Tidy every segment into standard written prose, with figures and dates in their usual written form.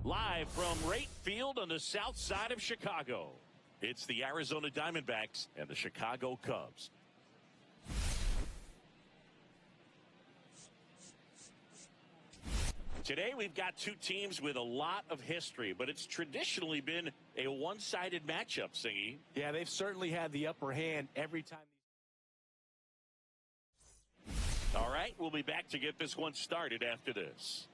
Live from right field on the south side of Chicago, it's the Arizona Diamondbacks and the Chicago Cubs. Today we've got two teams with a lot of history, but it's traditionally been a one-sided matchup, Singy. Yeah, they've certainly had the upper hand every time. All right, we'll be back to get this one started after this.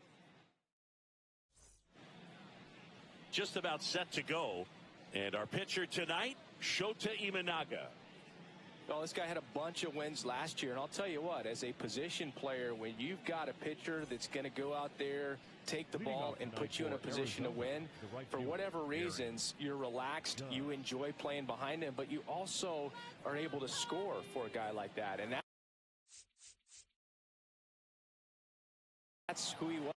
Just about set to go. And our pitcher tonight, Shota Imanaga. Well, this guy had a bunch of wins last year, and I'll tell you what, as a position player, when you've got a pitcher that's going to go out there, take the ball, and put you in a position to win, for whatever reasons, you're relaxed, you enjoy playing behind him, but you also are able to score for a guy like that. And that's who he was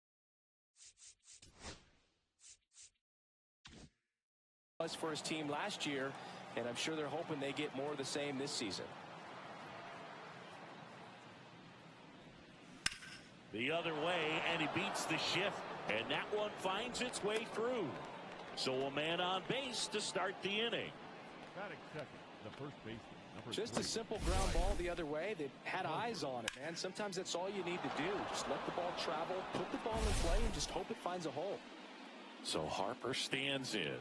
for his team last year, and I'm sure they're hoping they get more of the same this season. The other way, and he beats the shift, and that one finds its way through. So a man on base to start the inning. Batting second, the first baseman. Just a simple ground ball the other way that had eyes on it, man. Sometimes that's all you need to do. Just let the ball travel, put the ball in play, and just hope it finds a hole. So Harper stands in.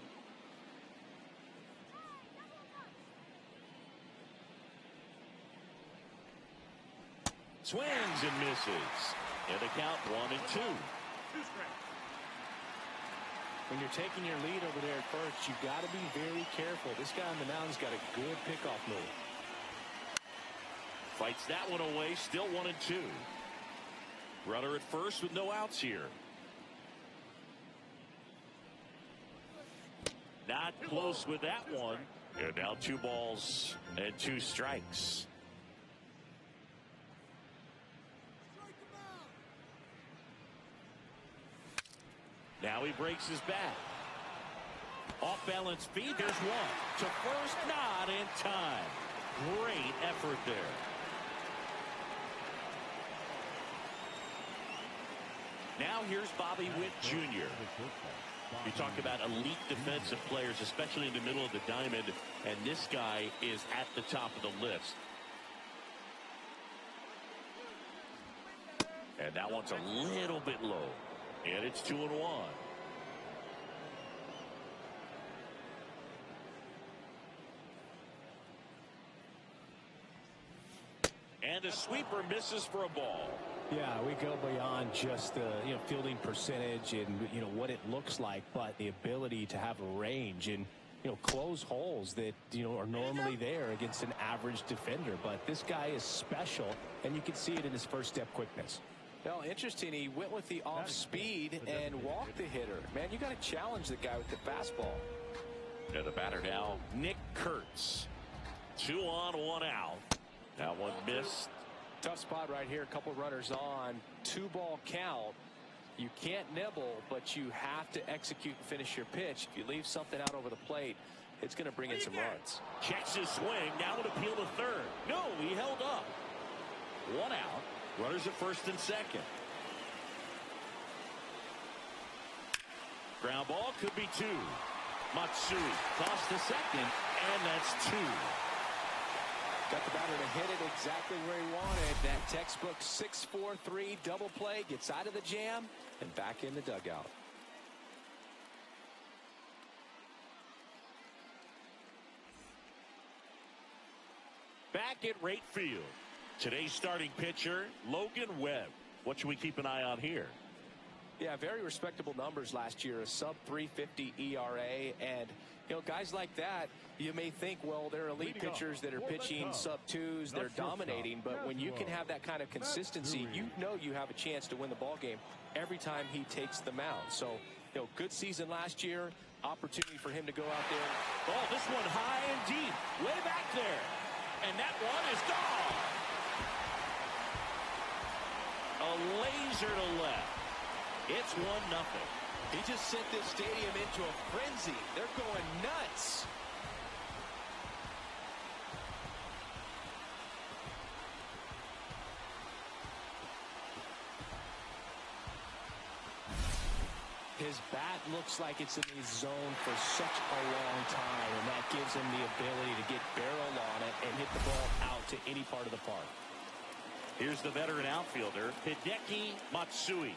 Swings and misses. And the count 1-2. When you're taking your lead over there at first, you've got to be very careful. This guy on the mound's got a good pickoff move. Fights that one away, still 1-2. Runner at first with no outs here. Not close with that one. And now 2 balls and 2 strikes. Now he breaks his bat. Off balance feed, there's one. To first, not in time. Great effort there. Now here's Bobby Witt Jr. You talk about elite defensive players, especially in the middle of the diamond, and this guy is at the top of the list. And that one's a little bit low. And it's 2-1. And the sweeper misses for a ball. Yeah, we go beyond just the fielding percentage and what it looks like, but the ability to have a range and close holes that are normally there against an average defender. But this guy is special, and you can see it in his first step quickness. Well, interesting, he went with the off speed and walked the hitter. Man, you got to challenge the guy with the fastball. And the batter now, Nick Kurtz. 2 on, 1 out. That one missed. Tough spot right here. A couple runners on. 2-ball count. You can't nibble, but you have to execute and finish your pitch. If you leave something out over the plate, it's going to bring in some runs. Checks his swing. Now an appeal to third. No, he held up. 1 out. Runners at first and second. Ground ball could be 2. Matsui tossed to second, and that's 2. Got the batter to hit it exactly where he wanted. That textbook 6-4-3 double play, gets out of the jam and back in the dugout. Back at right field. Today's starting pitcher, Logan Webb. What should we keep an eye on here? Yeah, very respectable numbers last year, a sub-350 ERA, and guys like that, you may think, well, they're elite pitchers that are pitching sub-2s, they're dominating, but when you can have that kind of consistency, you have a chance to win the ball game every time he takes the mound. So, good season last year, opportunity for him to go out there. Oh, this one high and deep, way back there, and that one is gone. A laser to left. It's 1-0. He just sent this stadium into a frenzy. They're going nuts. His his bat looks like it's in his zone for such a long time, and that gives him the ability to get barrel on it and hit the ball out to any part of the park. Here's the veteran outfielder, Hideki Matsui.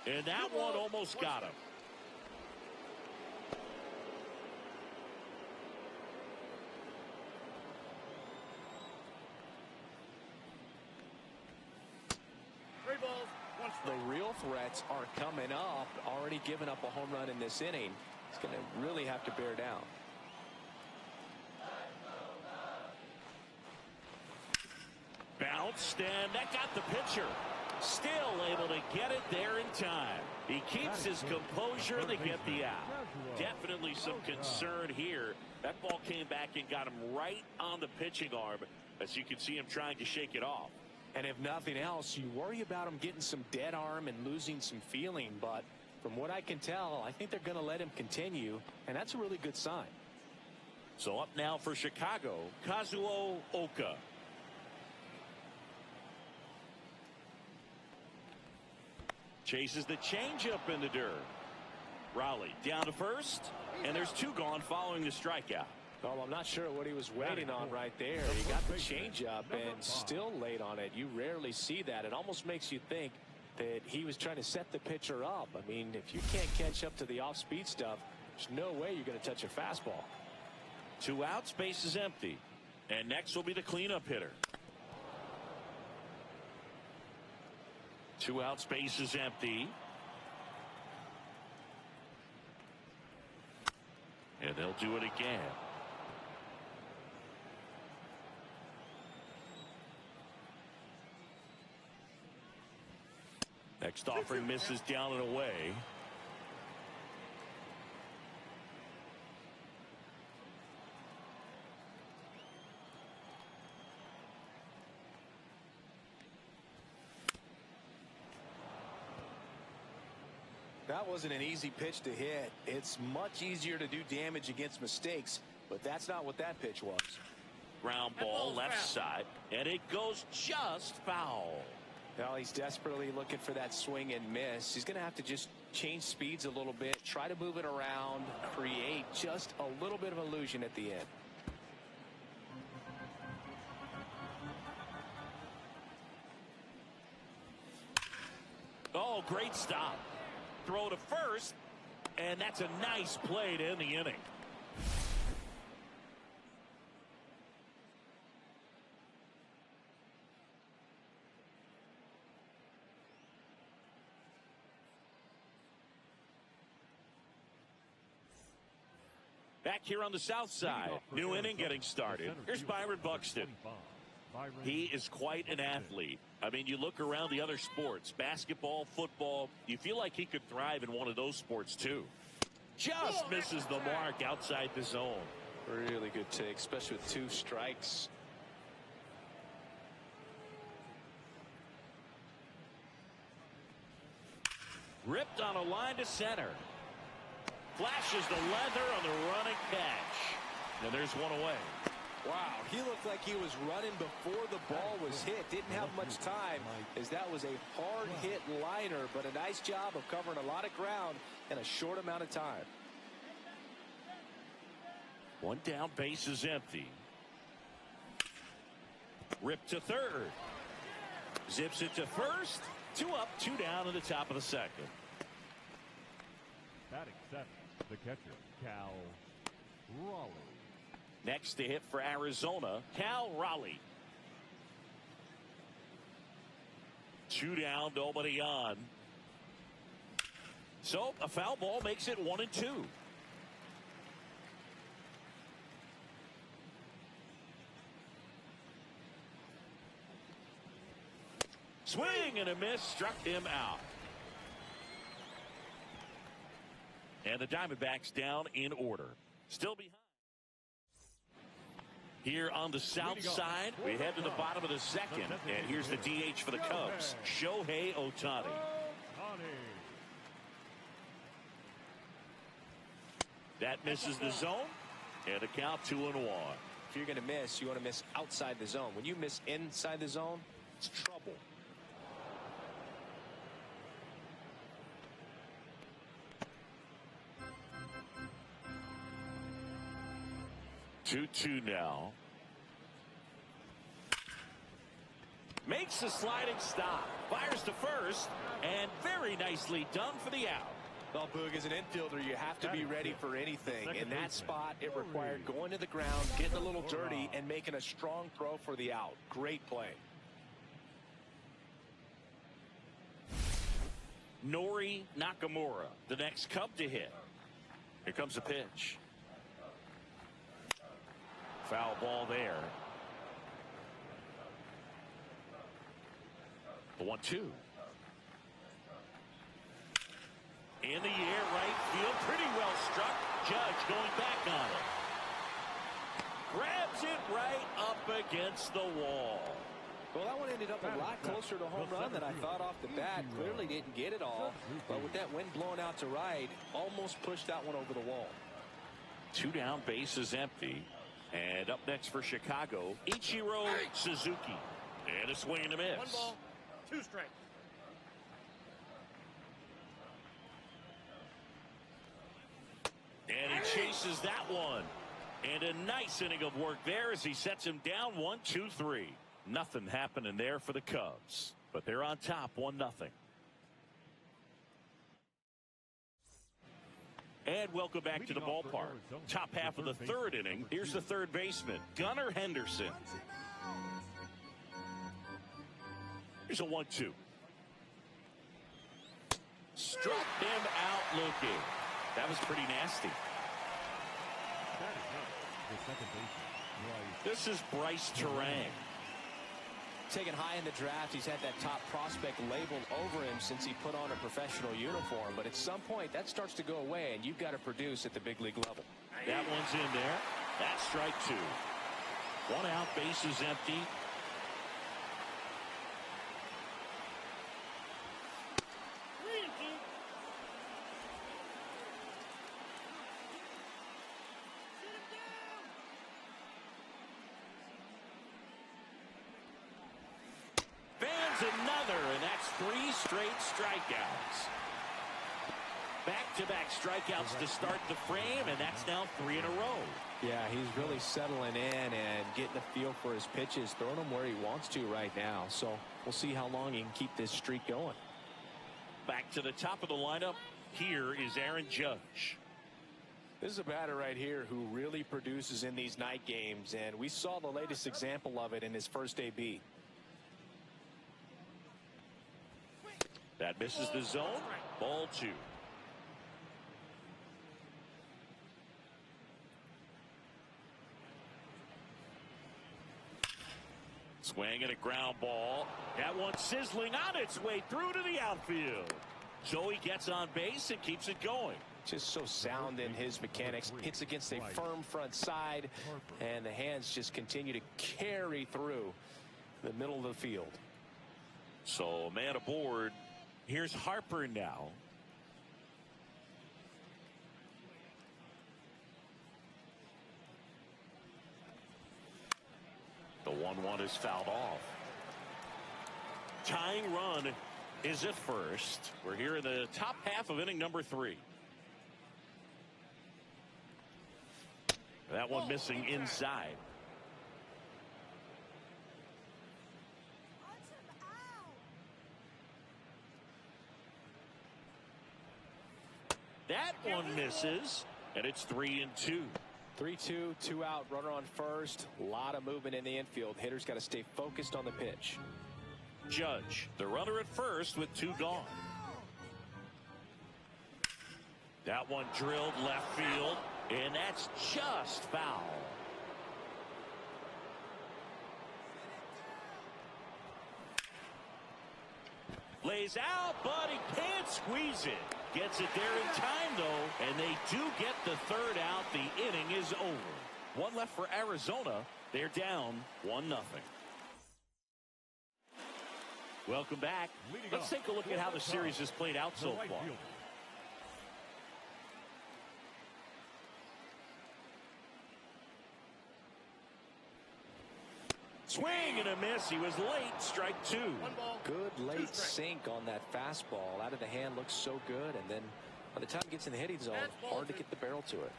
And that one almost got him. The real threats are coming up. Already given up a home run in this inning. He's going to really have to bear down. Bounced, and that got the pitcher. Still able to get it there in time. He keeps his composure, and they get the out. Definitely some concern here. That ball came back and got him right on the pitching arm, as you can see him trying to shake it off. And if nothing else, you worry about him getting some dead arm and losing some feeling. But from what I can tell, I think they're going to let him continue, and that's a really good sign. So up now for Chicago, Kazuo Oka. Chases the changeup in the dirt. Raleigh down to first, and there's two gone following the strikeout. Well, I'm not sure what he was waiting on right there. He got the changeup and still late on it. You rarely see that. It almost makes you think that he was trying to set the pitcher up. I mean, if you can't catch up to the off-speed stuff, there's no way you're going to touch a fastball. 2 outs, base is empty. And next will be the cleanup hitter. 2 outs, base is empty. And they'll do it again. Next offering misses down and away. That wasn't an easy pitch to hit. It's much easier to do damage against mistakes, but that's not what that pitch was. Ground ball left side, and it goes just foul. Well, he's desperately looking for that swing and miss. He's going to have to just change speeds a little bit, try to move it around, create just a little bit of illusion at the end. Oh, great stop. Throw to first, and that's a nice play to end the inning. Back here on the south side, new inning getting started. Here's Byron Buxton. He is quite an athlete. I mean, you look around the other sports, basketball, football, you feel like he could thrive in one of those sports too. Just misses the mark outside the zone. Really good take, especially with 2 strikes. Ripped on a line to center. Flashes the leather on the running catch. And there's one away. Wow, he looked like he was running before the ball was hit. Didn't have much time, as that was a hard hit liner, but a nice job of covering a lot of ground in a short amount of time. 1 down, base is empty. Ripped to third. Zips it to first. 2 up, 2 down in the top of the second. That accepts the catcher, Cal Raleigh. Next to hit for Arizona, Cal Raleigh. 2 down, nobody on. So a foul ball makes it 1-2. Swing and a miss, struck him out. And the Diamondbacks down in order. Still behind. Here on the south side, we head to the bottom of the second. And here's the DH for the Cubs, Shohei Ohtani. That misses the zone, and a count 2-1. If you're going to miss, you want to miss outside the zone. When you miss inside the zone, it's trouble. 2-2 now. Makes a sliding stop. Fires to first. And very nicely done for the out. Well, Boog, as an infielder, you have to be ready for anything. In that spot, it required going to the ground, getting a little dirty, and making a strong throw for the out. Great play. Nori Nakamura, the next Cub to hit. Here comes the pitch. Foul ball there. The 1-2. In the air, right field, pretty well struck. Judge going back on it. Grabs it right up against the wall. Well, that one ended up a lot closer to home run than I thought off the bat. Clearly didn't get it all, but with that wind blowing out to right, almost pushed that one over the wall. 2 down, bases empty. And up next for Chicago, Ichiro Suzuki. And a swing and a miss. 1 ball, 2 strikes. And he chases that one. And a nice inning of work there as he sets him down 1-2-3. Nothing happening there for the Cubs, but they're on top 1-0. And welcome back to the ballpark. Top half of the 3rd inning. Here's the 3rd baseman, Gunnar Henderson. Here's a 1-2. Struck him out looking. That was pretty nasty. This is Bryce Terang. Taken high in the draft, he's had that top prospect labeled over him since he put on a professional uniform. But at some point, that starts to go away, and you've got to produce at the big league level. That one's in there. That's strike 2. 1 out, bases empty. Another, and that's 3 straight strikeouts. Back-to-back strikeouts to start the frame, and that's now 3 in a row. Yeah, he's really settling in and getting a feel for his pitches, throwing them where he wants to right now. So we'll see how long he can keep this streak going. Back to the top of the lineup. Here is Aaron Judge. This is a batter right here who really produces in these night games, and we saw the latest example of it in his first AB. That misses the zone. Ball 2. Swing and a ground ball. That one sizzling on its way through to the outfield. So he gets on base and keeps it going. Just so sound in his mechanics. Hits against a firm front side, and the hands just continue to carry through the middle of the field. So a man aboard. Here's Harper now. The 1-1 is fouled off. Tying run is at first. We're here in the top half of inning number 3. That one missing inside. That one misses, and it's 3-2. 3-2, 2 out, runner on first. A lot of movement in the infield. Hitters got to stay focused on the pitch. Judge, the runner at first with 2 gone. That one drilled left field, and that's just foul. Lays out, but he can't squeeze it. Gets it there in time, though, and they do get the 3rd out. The inning is over. 1 left for Arizona. They're down 1-0. Welcome back. Let's take a look at how the series has played out so far. Swing and a miss. He was late. Strike 2. Good late sink on that fastball. Out of the hand, looks so good, and then by the time it gets in the hitting zone, hard to get the barrel to it.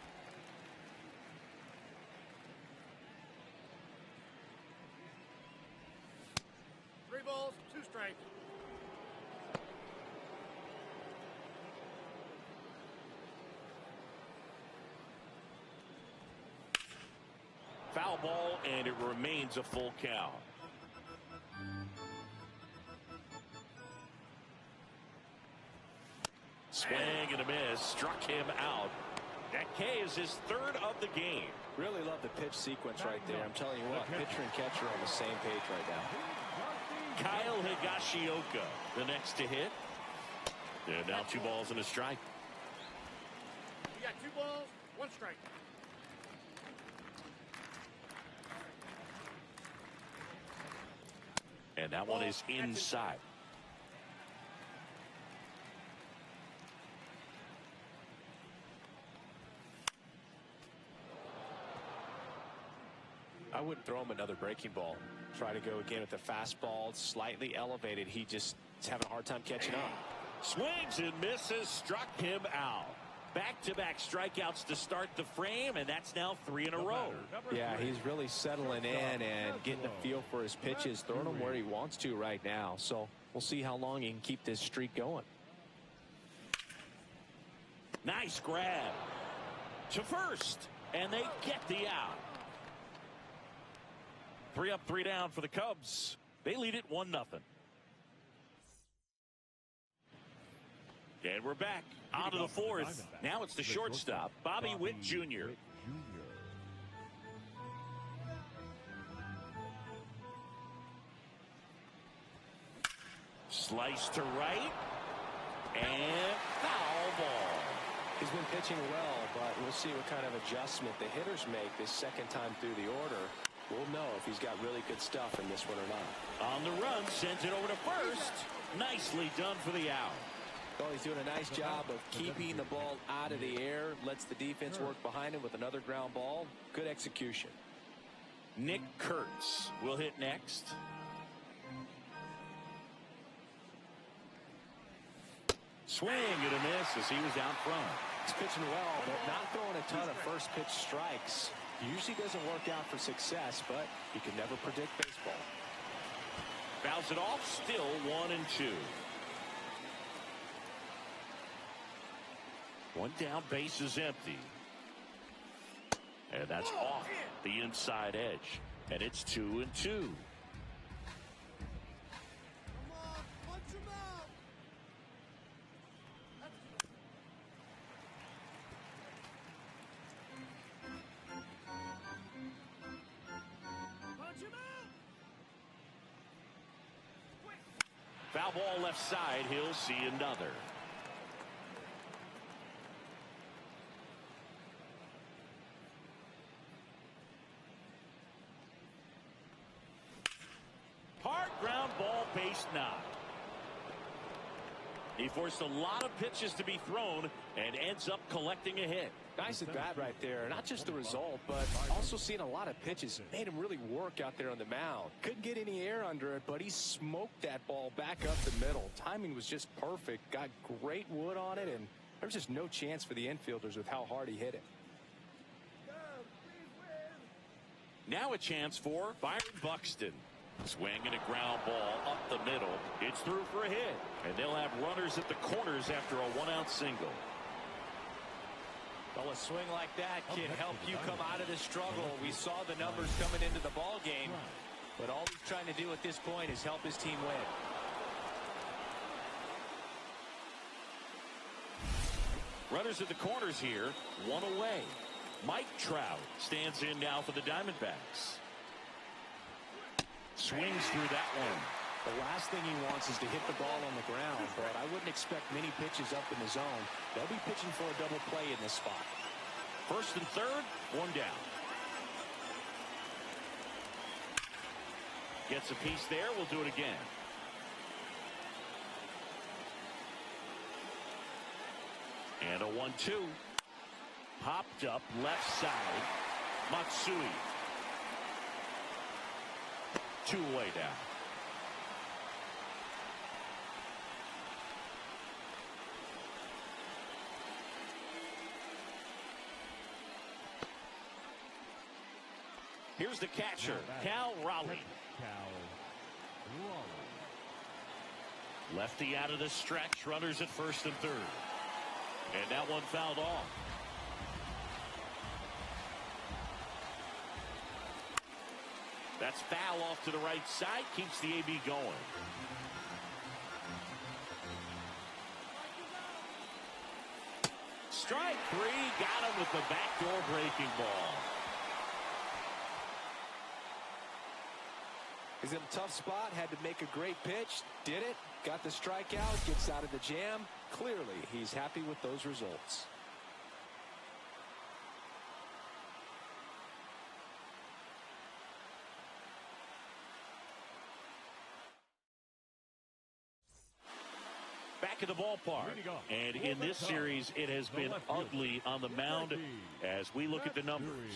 Foul ball, and it remains a full count. Swing and a miss. Struck him out. That K is his third of the game. Really love the pitch sequence right there. I'm telling you what, pitcher and catcher are on the same page right now. Kyle Higashioka, the next to hit. And now 2 balls and a strike. We got 2 balls, 1 strike. And that one is inside. I wouldn't throw him another breaking ball. Try to go again with the fastball. It's slightly elevated. He just is having a hard time catching up. Swings and misses. Struck him out. Back-to-back strikeouts to start the frame, and that's now 3 in a row. Yeah, he's really settling in and getting a feel for his pitches, throwing them where he wants to right now. So we'll see how long he can keep this streak going. Nice grab to first, and they get the out. 3 up, 3 down for the Cubs. They lead it 1-0. And we're back onto the 4th. Now it's the shortstop, Bobby Witt Jr. Slice to right, and foul ball. He's been pitching well, but we'll see what kind of adjustment the hitters make this second time through the order. We'll know if he's got really good stuff in this one or not. On the run, sends it over to first. Nicely done for the out. Well, he's doing a nice job of keeping the ball out of the air. Lets the defense work behind him with another ground ball. Good execution. Nick Kurtz will hit next. Swing and a miss as he was out front. He's pitching well, but not throwing a ton of first pitch strikes. Usually doesn't work out for success, but you can never predict baseball. Fouls it off, still 1-2. 1 down, base is empty. And that's off the inside edge. And it's 2-2. Foul ball left side. He'll see another. Hard ground ball, base knock. He forced a lot of pitches to be thrown and ends up collecting a hit. Nice at bat right there. Not just the result, but also seeing a lot of pitches. Made him really work out there on the mound. Couldn't get any air under it, but he smoked that ball back up the middle. Timing was just perfect. Got great wood on it, and there was just no chance for the infielders with how hard he hit it. Now a chance for Byron Buxton. Swing and a ground ball up the middle. It's through for a hit. And they'll have runners at the corners after a 1-out single. Well, a swing like that can help you come out of the struggle. We saw the numbers coming into the ball game, but all he's trying to do at this point is help his team win. Runners at the corners here, 1 away. Mike Trout stands in now for the Diamondbacks. Swings through that one. The last thing he wants is to hit the ball on the ground, but I wouldn't expect many pitches up in the zone. They'll be pitching for a double play in this spot. First and third, 1 down. Gets a piece there. We'll do it again. And a 1-2. Popped up left side. Matsui. 2 away down. Here's the catcher, Cal Raleigh. Lefty out of the stretch, runners at first and third. And that one fouled off. That's foul off to the right side. Keeps the AB going. Strike three. Got him with the backdoor breaking ball. He's in a tough spot. Had to make a great pitch. Did it. Got the strikeout. Gets out of the jam. Clearly, he's happy with those results. Back in the ballpark. And in this series, it has been ugly on the mound as we look at the numbers.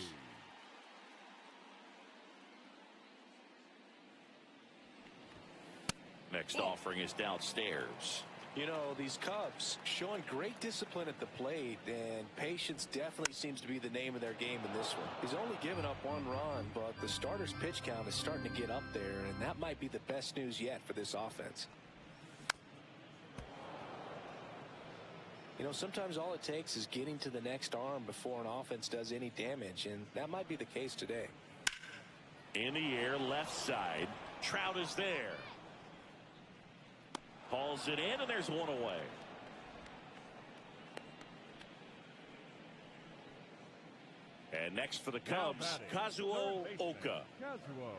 Next offering is downstairs. You know, these Cubs showing great discipline at the plate, and patience definitely seems to be the name of their game in this one. He's only given up 1 run, but the starter's pitch count is starting to get up there, and that might be the best news yet for this offense. You know, sometimes all it takes is getting to the next arm before an offense does any damage, and that might be the case today. In the air, left side. Trout is there. Hauls it in, and there's one away. And next for the Cubs, Kazuo Oka. Kazuo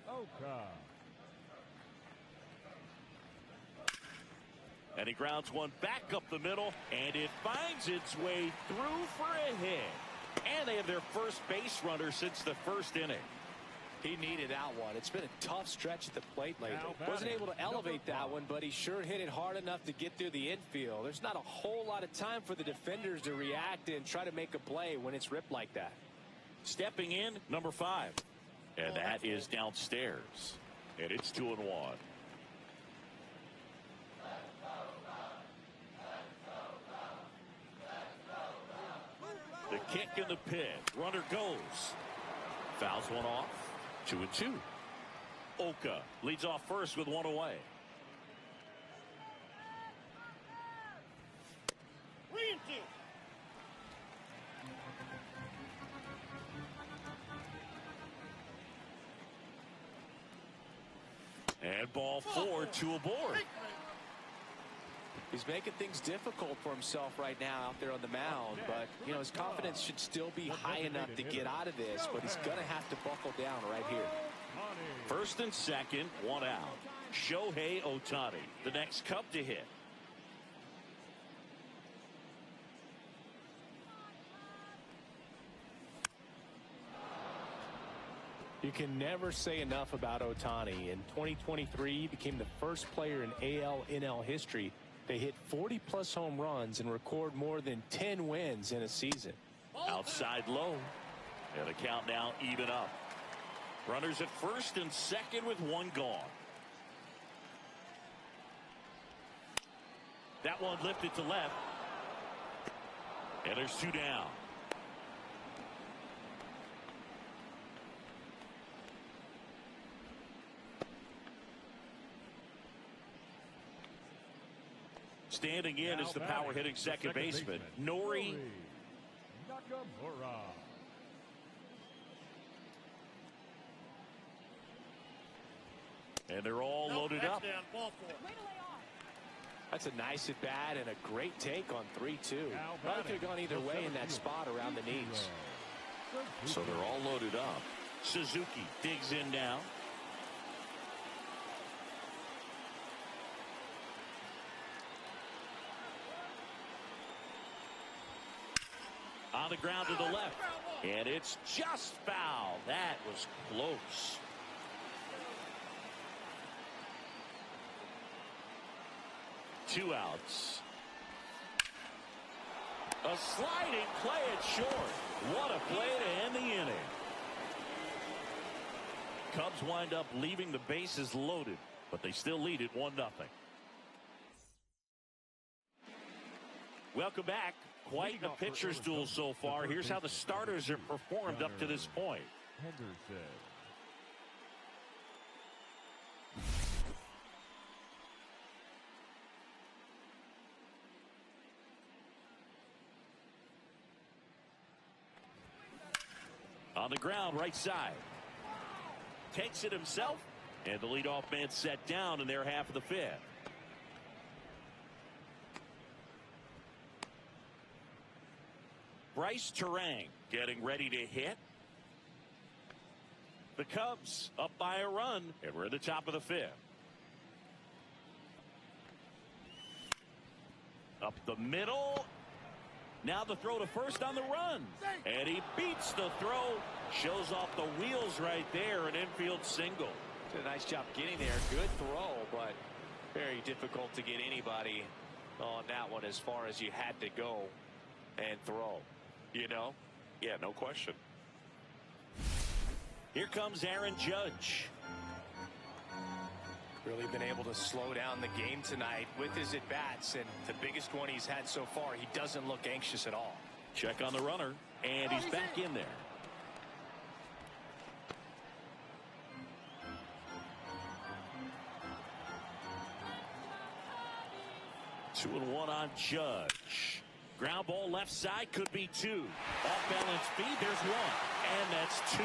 Oka. And he grounds one back up the middle, and it finds its way through for a hit. And they have their first base runner since the first inning. He needed that one. It's been a tough stretch at the plate lately. Wasn't able to elevate that one, but he sure hit it hard enough to get through the infield. There's not a whole lot of time for the defenders to react and try to make a play when it's ripped like that. Stepping in, number 5. And that is downstairs. And it's 2-1. The kick in the pit. Runner goes. Fouls one off. 2-2. Oka leads off first with one away. And ball 4, 2 aboard. He's making things difficult for himself right now out there on the mound, but you know his confidence should still be high enough to get out of this, but he's gonna have to buckle down right here. First and second, 1 out. Shohei Ohtani, the next Cub to hit. You can never say enough about Ohtani. In 2023, he became the first player in AL/NL history to hit 40-plus home runs and record more than 10 wins in a season. Outside low. And the count now even up. Runners at first and second with 1 gone. That one lifted to left. And there's 2 down. Standing in is the power hitting second baseman, Nori Nakamura. And they're all loaded up. That's a nice at bat and a great take on 3-2. Probably could have gone either way in that spot around the knees. So they're all loaded up. Suzuki digs in now. On the ground to the left. And it's just foul. That was close. Two outs. A sliding play at short. What a play to end the inning. Cubs wind up leaving the bases loaded, but they still lead it 1-0. Welcome back. Quite a pitcher's duel so far. Here's how the starters have performed up to this point. Henderson. On the ground, right side. takes it himself, and the leadoff man set down in their half of the fifth. Bryce Terang getting ready to hit. The Cubs up by a run, and we're at the top of the fifth. Up the middle. Now the throw to first on the run. And he beats the throw. Shows off the wheels right there. An infield single. Did a nice job getting there. Good throw, but very difficult to get anybody on that one as far as you had to go and throw. You know? Yeah, no question. Here comes Aaron Judge. Really been able to slow down the game tonight with his at-bats, and the biggest one he's had so far, he doesn't look anxious at all. Check on the runner, and he's back in there. Two and one on Judge. Ground ball left side, could be two. Off balance feed, there's one, and that's two.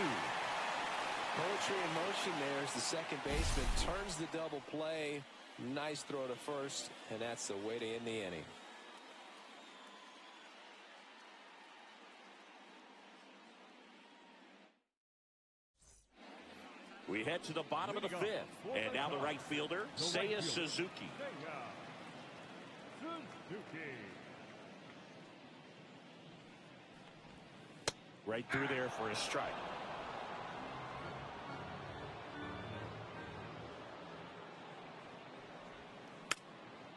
Poetry in motion there as the second baseman turns the double play. Nice throw to first, and that's the way to end the inning. We head to the bottom of the fifth, and now the right fielder, Seiya Suzuki. Right through there for a strike.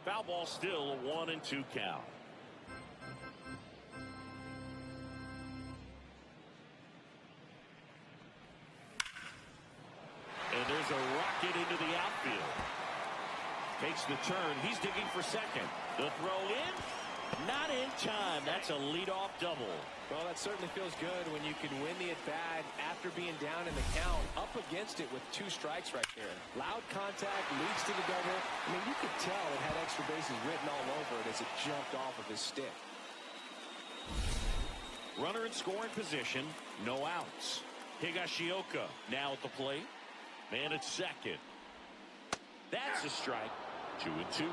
Foul ball, still a 1-2 count. And there's a rocket into the outfield. Takes the turn. He's digging for second. The throw in. Not in time. That's a leadoff double. Well, that certainly feels good when you can win the at-bat after being down in the count, up against it with 2 strikes right there. Loud contact leads to the double. I mean, you could tell it had extra bases written all over it as it jumped off of his stick. Runner in scoring position, no outs. Higashioka now at the plate. Man at second. That's a strike. 2-2.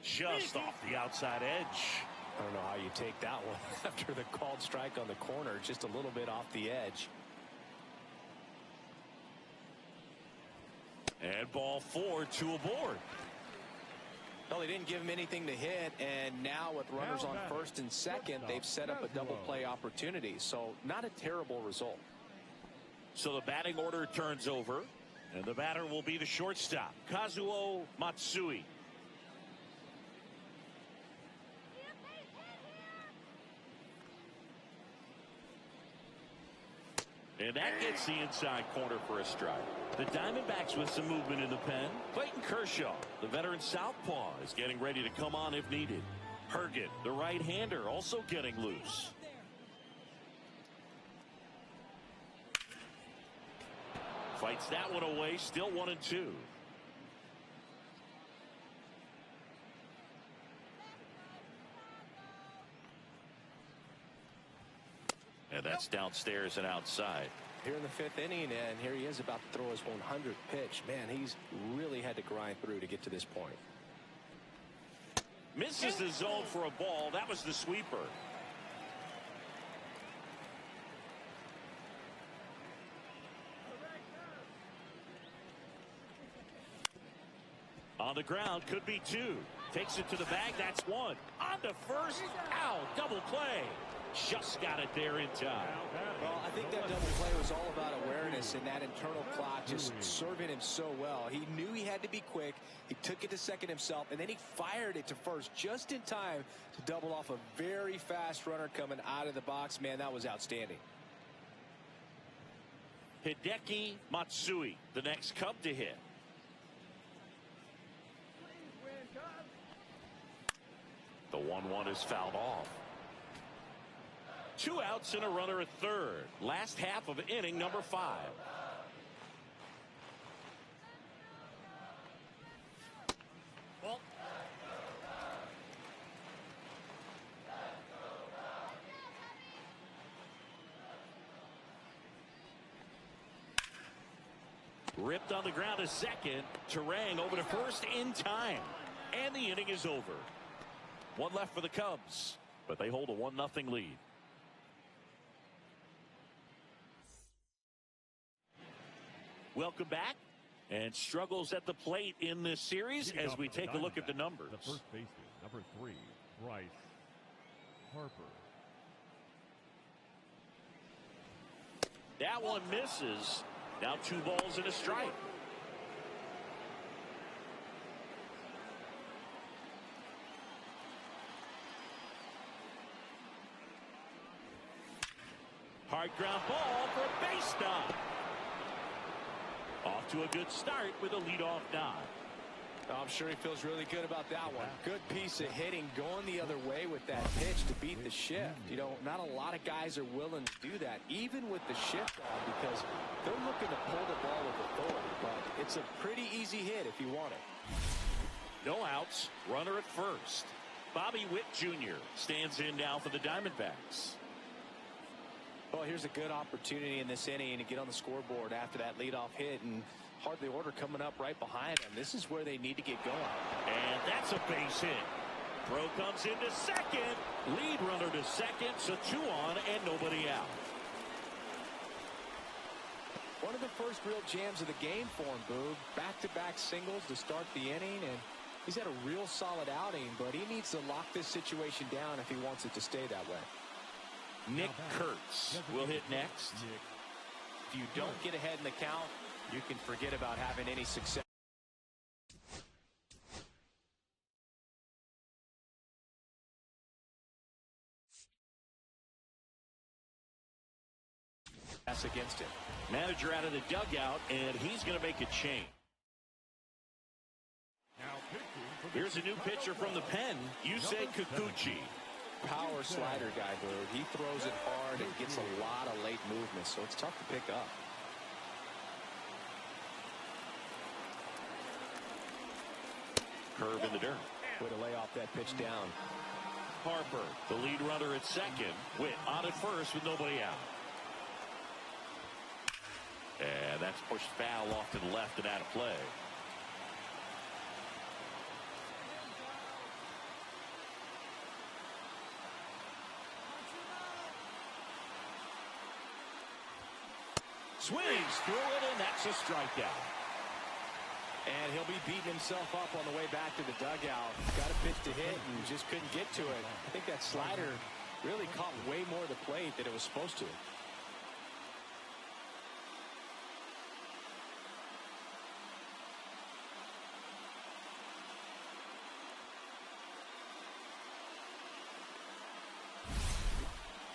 Just off the outside edge. I don't know how you take that one after the called strike on the corner, just a little bit off the edge. And ball 4, 2 aboard. Well, they didn't give him anything to hit, and now with runners on first and second, they've set up a double play opportunity. So not a terrible result. So the batting order turns over, and the batter will be the shortstop, Kazuo Matsui. And that gets the inside corner for a strike. The Diamondbacks with some movement in the pen. Clayton Kershaw, the veteran southpaw, is getting ready to come on if needed. Herget, the right-hander, also getting loose. Fights that one away, still 1-2. And that's downstairs and outside. Here in the 5th inning, and here he is about to throw his 100th pitch. Man, he's really had to grind through to get to this point. Misses the zone for a ball. That was the sweeper. On the ground, could be 2. Takes it to the bag, that's 1. On to first, out, double play. Just got it there in time. Well, I think that double play was all about awareness, and that internal clock just serving him so well. He knew he had to be quick. He took it to second himself, and then he fired it to first just in time to double off a very fast runner coming out of the box. Man, that was outstanding. Hideki Matsui, the next Cub to hit. The 1-1 is fouled off. 2 outs and a runner at third. Last half of inning number 5. Ball. Ripped on the ground to second. Terang over to first in time. And the inning is over. One left for the Cubs, but they hold a 1-0 lead. Welcome back. And struggles at the plate in this series as we take a look at the numbers. The first baseman, number 3, Bryce Harper. That one misses. Now 2 balls and a strike. Hard ground ball for a base knock. Off to a good start with a leadoff knock. I'm sure he feels really good about that one. Good piece of hitting going the other way with that pitch to beat the shift. You know, not a lot of guys are willing to do that, even with the shift on, because they're looking to pull the ball with authority. But it's a pretty easy hit if you want it. No outs. Runner at first. Bobby Witt Jr. stands in now for the Diamondbacks. Well, here's a good opportunity in this inning to get on the scoreboard after that leadoff hit, and hardly order coming up right behind them. This is where they need to get going. And that's a base hit. Throw comes into second. Lead runner to second, so 2 on and nobody out. One of the first real jams of the game for him, Boog. Back-to-back singles to start the inning, and he's had a real solid outing, but he needs to lock this situation down if he wants it to stay that way. Nick Kurtz will hit next. If you don't get ahead in the count, you can forget about having any success. That's against him. Manager out of the dugout, and he's going to make a change. Here's a new pitcher from the pen, Yusei Kikuchi. Power slider guy, Bird. He throws it hard and gets a lot of late movement, so it's tough to pick up. Curve in the dirt. Way to lay off that pitch down. Harper, the lead runner at second. Witt on at first with nobody out. And that's pushed foul off to the left and out of play. Swings through it, and that's a strikeout. And he'll be beating himself up on the way back to the dugout. Got a pitch to hit and just couldn't get to it. I think that slider really caught way more of the plate than it was supposed to.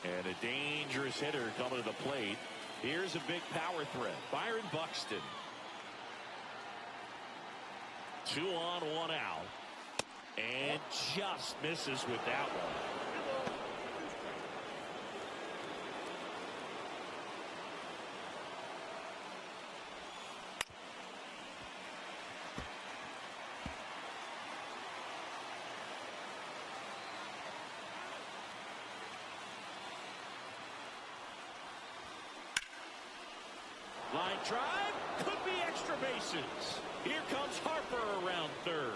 And a dangerous hitter coming to the plate. Here's a big power threat. Byron Buxton. 2 on, 1 out. And just misses with that one. Line drive, could be extra bases. Here comes Harper around third.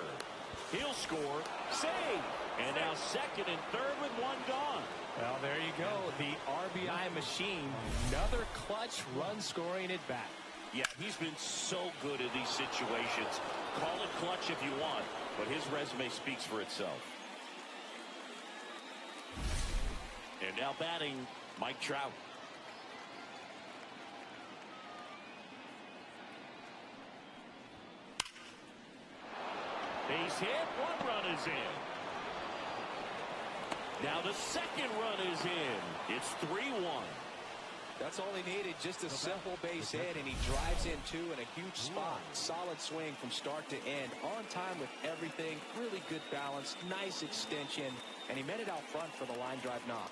He'll score, save, and now second and third with 1 gone. Well, there you go. The RBI machine. Another clutch run scoring at bat. Yeah, he's been so good in these situations. Call it clutch if you want, but his resume speaks for itself. And now batting, Mike Trout. Base hit, 1 run is in. Now the second run is in. It's 3-1. That's all he needed, just a simple base hit, and he drives in 2 in a huge spot. Solid swing from start to end, on time with everything, really good balance, nice extension, and he met it out front for the line drive knock.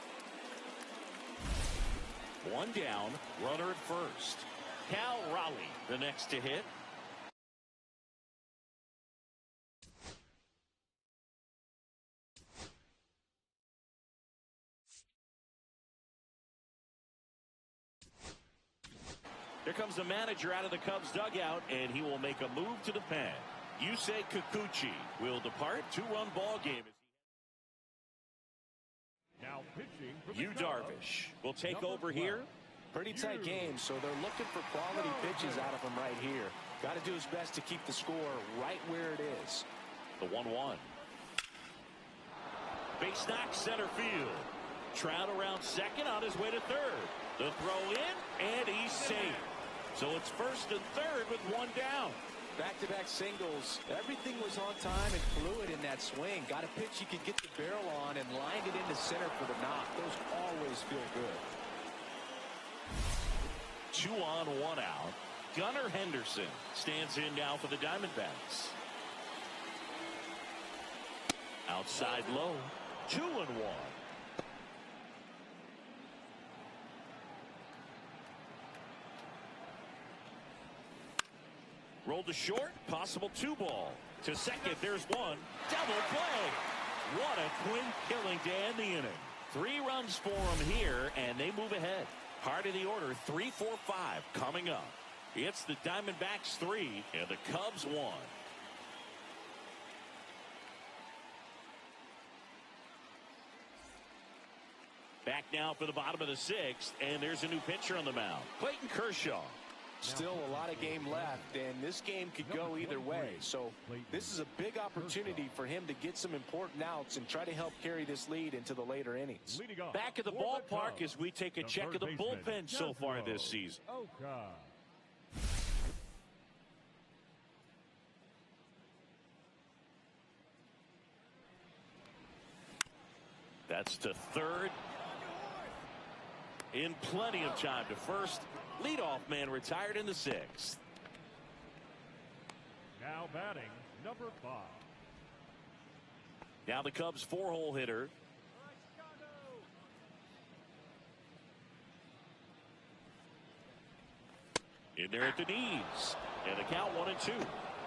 1 down, runner at first. Cal Raleigh, the next to hit. Here comes the manager out of the Cubs dugout, and he will make a move to the pen. Yusei Kikuchi will depart. 2-run ball game. Now pitching for the Yu Darvish will take over here. Pretty tight game, so they're looking for quality pitches out of him right here. Got to do his best to keep the score right where it is. The 1-1. Base knock center field. Trout around second on his way to third. The throw in, and he's safe. So it's first and third with one down. Back-to-back singles. Everything was on time and fluid in that swing. Got a pitch you could get the barrel on and lined it into center for the knock. Those always feel good. 2 on, 1 out. Gunnar Henderson stands in now for the Diamondbacks. Outside low. 2-1. Rolled to short, possible 2-ball. To second, there's one. Double play. What a quick killing to end the inning. 3 runs for them here, and they move ahead. Heart of the order, 3, 4, 5 coming up. It's the Diamondbacks 3 and the Cubs 1. Back now for the bottom of the 6th, and there's a new pitcher on the mound. Clayton Kershaw. Still a lot of game left, and this game could go either way. So this is a big opportunity for him to get some important outs and try to help carry this lead into the later innings. Back at the ballpark as we take a check of the bullpen so far this season. That's to third. In plenty of time to first. Leadoff man retired in the 6th. Now batting, number 5. Now the Cubs 4-hole hitter. In there at the knees. And the count 1-2.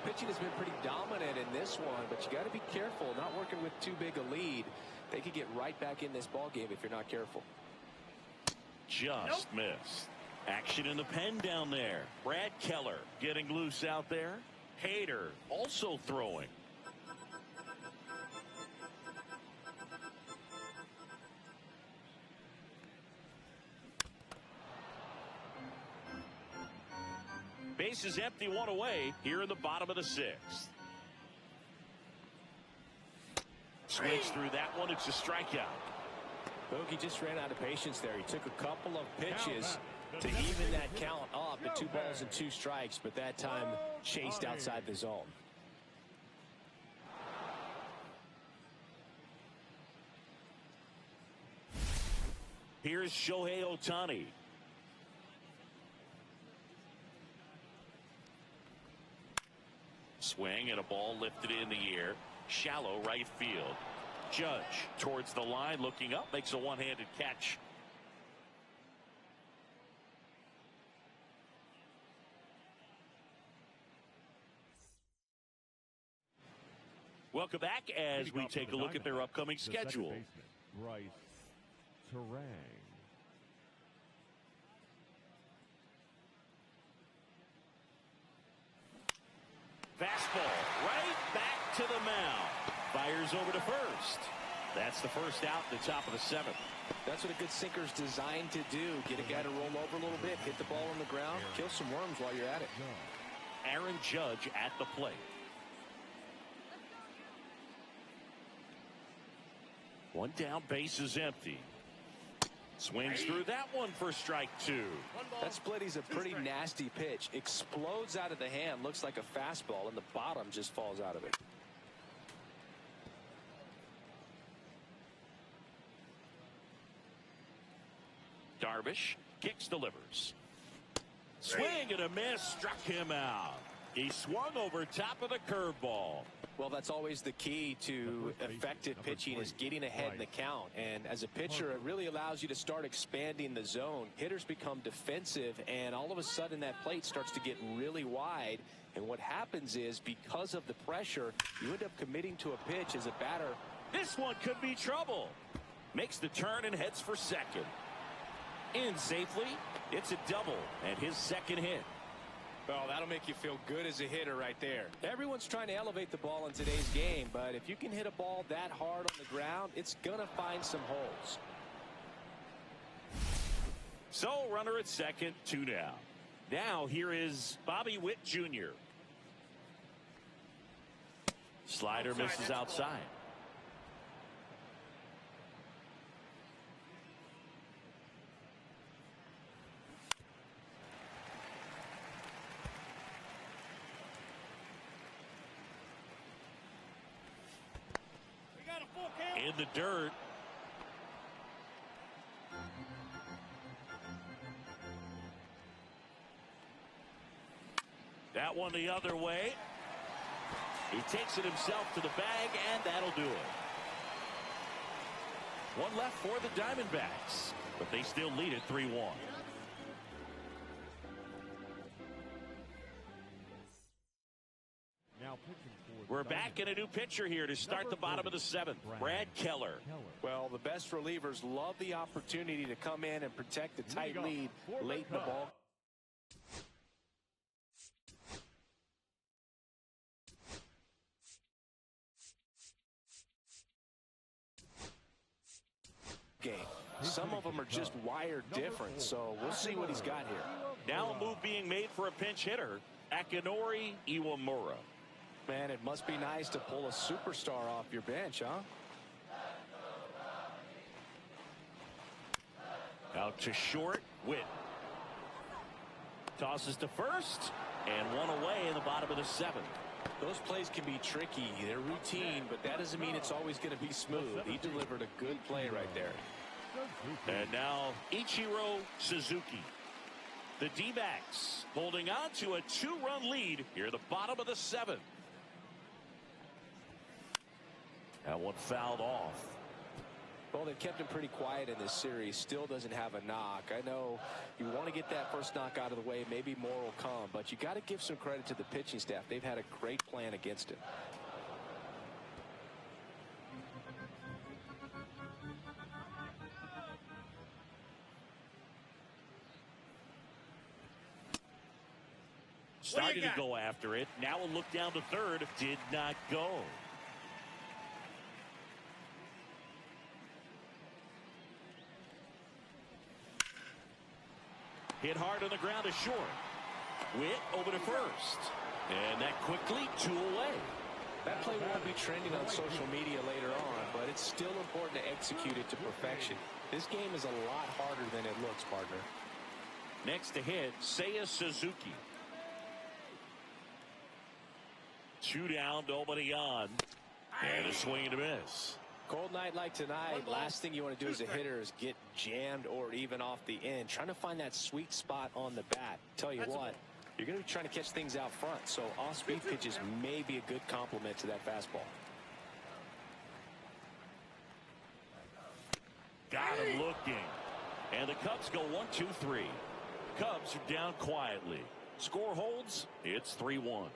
Pitching has been pretty dominant in this one, but you got to be careful. Not working with too big a lead. They could get right back in this ball game if you're not careful. Just missed. Action in the pen down there. Brad Keller getting loose out there. Hader also throwing. Base is empty, 1 away here in the bottom of the 6th. Swings through that one. It's a strikeout. Bogey just ran out of patience there. He took a couple of pitches to even that count up at 2 balls and 2 strikes, but that time chased outside the zone. Here's Shohei Ohtani. Swing and a ball lifted in the air. Shallow right field. Judge towards the line, looking up, makes a one-handed catch. Welcome back as we take a look at their upcoming schedule. Bryce Terang. Fastball right back to the mound. Fires over to first. That's the first out at the top of the 7th. That's what a good sinker's designed to do. Get a guy to roll over a little bit, hit the ball on the ground, kill some worms while you're at it. Aaron Judge at the plate. One down, base is empty. Swings through that one for strike 2. That splitty's a pretty nasty pitch. Explodes out of the hand, looks like a fastball, and the bottom just falls out of it. Darvish kicks, delivers. Swing and a miss, struck him out. He swung over top of the curveball. Well, that's always the key to effective pitching, is getting ahead in the count. And as a pitcher, it really allows you to start expanding the zone. Hitters become defensive, and all of a sudden that plate starts to get really wide. And what happens is, because of the pressure, you end up committing to a pitch as a batter. This one could be trouble. Makes the turn and heads for second. in safely. It's a double and his second hit. Well, that'll make you feel good as a hitter right there. Everyone's trying to elevate the ball in today's game, but if you can hit a ball that hard on the ground, it's going to find some holes. So, runner at second, 2 down. Now, here is Bobby Witt Jr. Slider misses outside. In the dirt. That one the other way. He takes it himself to the bag, and that'll do it. One left for the Diamondbacks, but they still lead it 3-1. We're back in a new pitcher here to start the bottom of the 7th. Brad Keller. Well, the best relievers love the opportunity to come in and protect a tight lead late in the ball game. Some of them are just wired different, so we'll see what he's got here. Now a move being made for a pinch hitter, Akinori Iwamura. Man, it must be nice to pull a superstar off your bench, huh? Out to short, Witt. Tosses to first, and one away in the bottom of the 7th. Those plays can be tricky. They're routine, but that doesn't mean it's always going to be smooth. He delivered a good play right there. And now Ichiro Suzuki. The D-backs holding on to a 2-run lead here at the bottom of the 7th. That one fouled off. Well, they've kept him pretty quiet in this series. Still doesn't have a knock. I know you want to get that first knock out of the way. Maybe more will come. But you got to give some credit to the pitching staff. They've had a great plan against him. Started to go after it. Now a look down to third. Did not go. Hit hard on the ground to short. Witt over to first. And that quickly 2 away. That play won't be trending on social media later on, but it's still important to execute it to perfection. This game is a lot harder than it looks, partner. Next to hit, Seiya Suzuki. 2 down, nobody on. And a swing and a miss. Cold night like tonight, last thing you want to do as a hitter is get jammed or even off the end. Trying to find that sweet spot on the bat. Tell you what, you're going to be trying to catch things out front, so off-speed pitches may be a good complement to that fastball. Got him looking. And the Cubs go 1-2-3. Cubs are down quietly. Score holds, it's 3-1.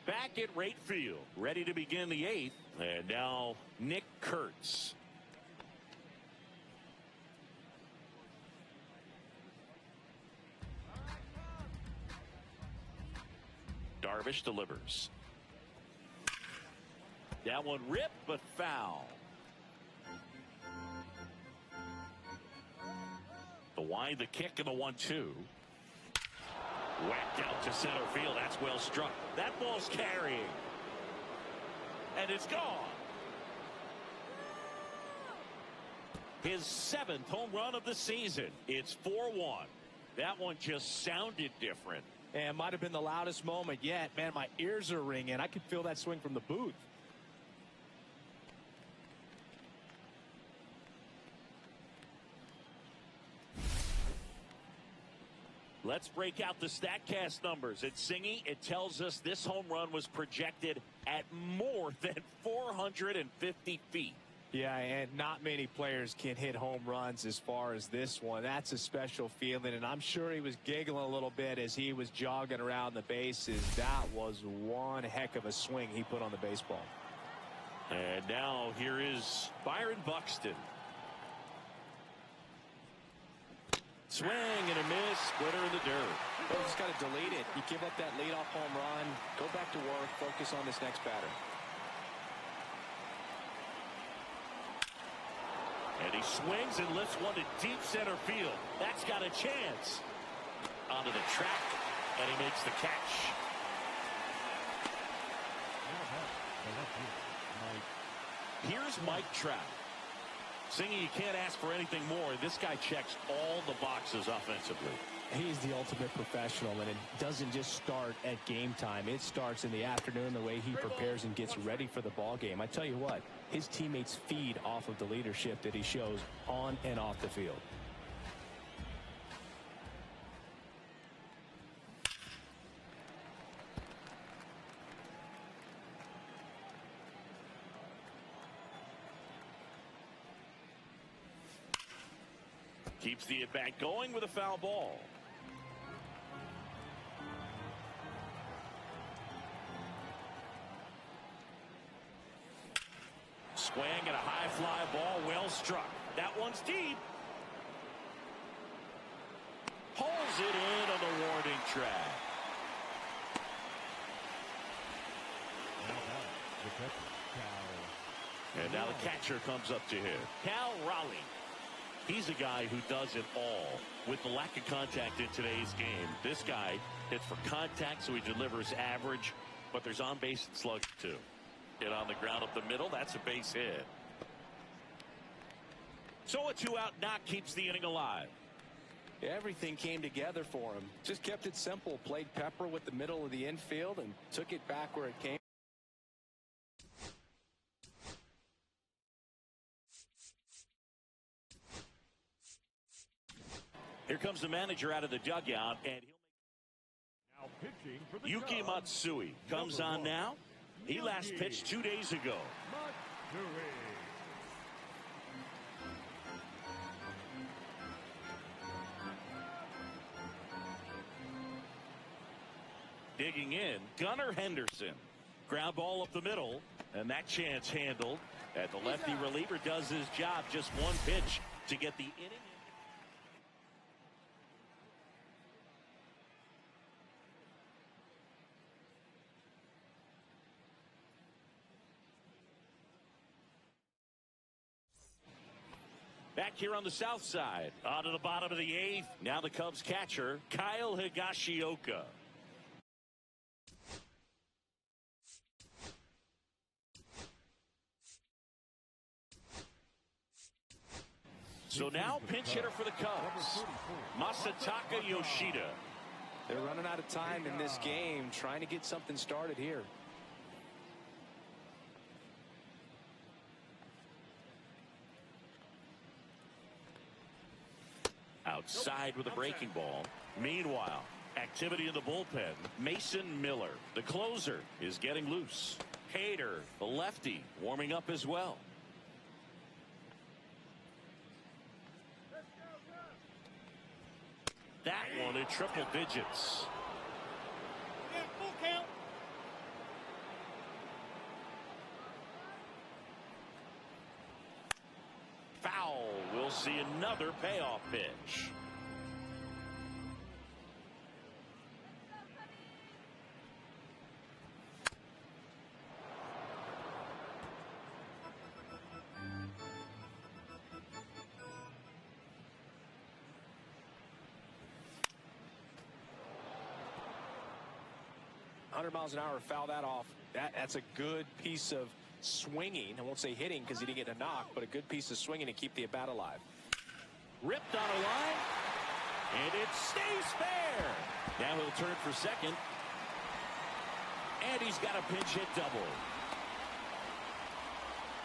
Back at right field, ready to begin the 8th, and now Nick Kurtz. Darvish delivers. That one ripped, but foul. The wind, the kick, and the 1-2. Whacked out to center field. That's well struck. That ball's carrying. And it's gone. His 7th home run of the season. It's 4-1. That one just sounded different. And might have been the loudest moment yet. Man, my ears are ringing. I could feel that swing from the booth. Let's break out the StatCast numbers. At Singy, it tells us this home run was projected at more than 450 feet. Yeah, and not many players can hit home runs as far as this one. That's a special feeling, and I'm sure he was giggling a little bit as he was jogging around the bases. That was one heck of a swing he put on the baseball. And now here is Byron Buxton. Swing and a miss, splitter in the dirt. Well, you just got to delete it. You give up that leadoff home run, go back to work, focus on this next batter. And he swings and lifts one to deep center field. That's got a chance. Onto the track, and he makes the catch. Here's Mike Trout. Singing, you can't ask for anything more. This guy checks all the boxes offensively. He's the ultimate professional, and it doesn't just start at game time. It starts in the afternoon, the way he prepares and gets ready for the ball game. I tell you what, his teammates feed off of the leadership that he shows on and off the field. Keeps the at-bat going with a foul ball. Swing and a high fly ball, well struck. That one's deep. Pulls it in on the warning track. And now the catcher comes up to him. Cal Raleigh. He's a guy who does it all. With the lack of contact in today's game, this guy hits for contact, so he delivers average, but there's on-base and slugs too. Hit on the ground up the middle, that's a base hit. So a two-out knock keeps the inning alive. Everything came together for him. Just kept it simple, played pepper with the middle of the infield, and took it back where it came. Here comes the manager out of the dugout, and Now pitching for the Yuki Cubs, Matsui comes on now. He last pitched 2 days ago. Matsui. Digging in, Gunnar Henderson. Ground ball up the middle, and that chance handled. And the lefty reliever does his job. Just one pitch to get the inning. Back here on the south side, on to the bottom of the eighth. Now the Cubs catcher, Kyle Higashioka. So now pinch hitter for the Cubs, Masataka Yoshida. They're running out of time in this game, trying to get something started here. Outside with a breaking ball. Meanwhile, activity in the bullpen. Mason Miller, the closer, is getting loose. Hader, the lefty, warming up as well. That one in triple digits. Yeah, full count. Foul. We'll see another payoff pitch. Miles an hour, foul that off. That's a good piece of swinging. I won't say hitting because he didn't get a knock, but a good piece of swinging to keep the at-bat alive. Ripped on a line, and it stays fair. Now he'll turn for second, and he's got a pinch hit double.